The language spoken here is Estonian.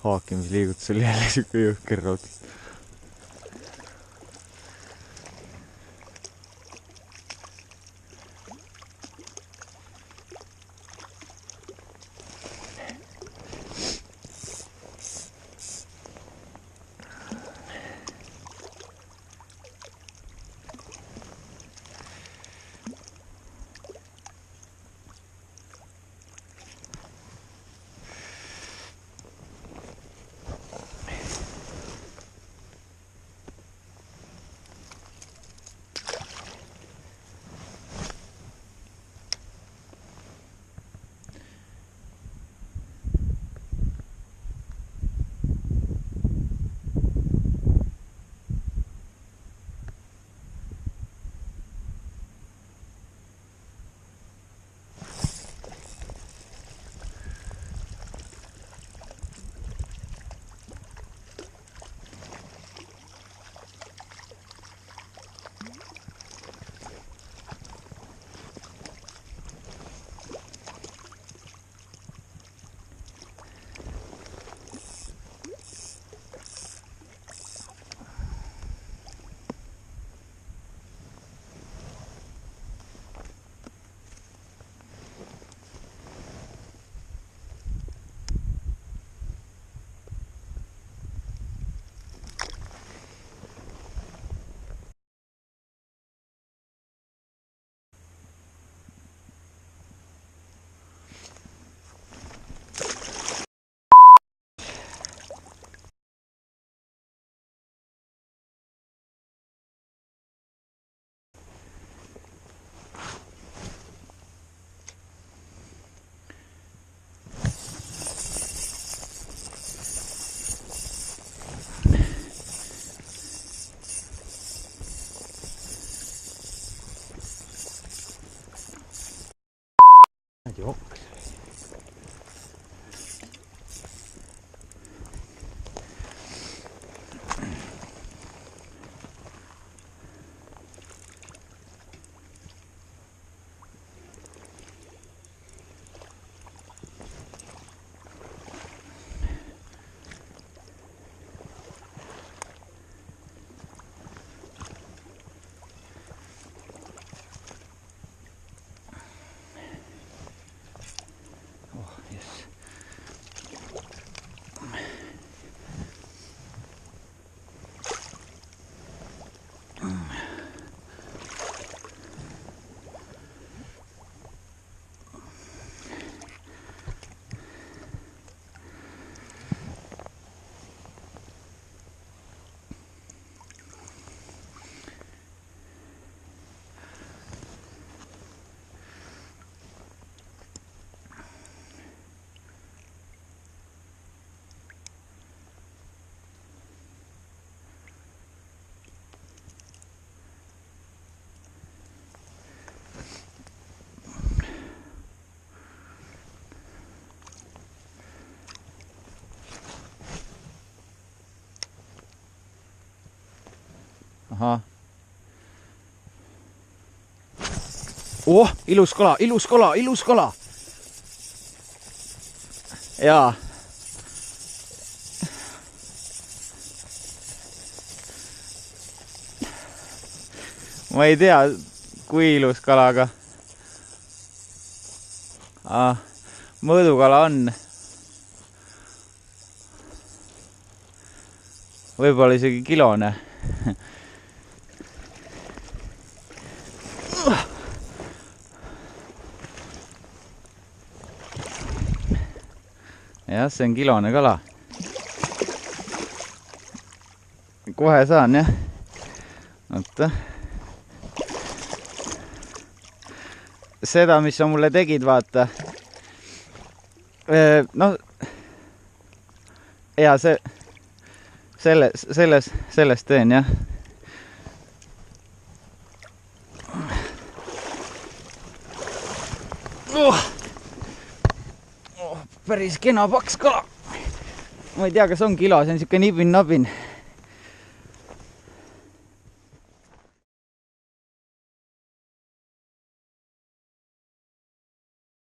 haakimisliigutusel jälle siuke jõhker raud. Joo. Ahah. Oh, ilus kala, ilus kala, ilus kala. Jaa. Ma ei tea, kui ilus kala, aga mõõdukala on. Võib-olla isegi kilone. Jah, see on kilone kala. Kohe saan, jah. Oota. Seda, mis sa mulle tegid, vaata. No, ja sellest teen, jah. Päris kena paks kala. Ma ei tea, kas on kilo, see on siuke nibin-nabin.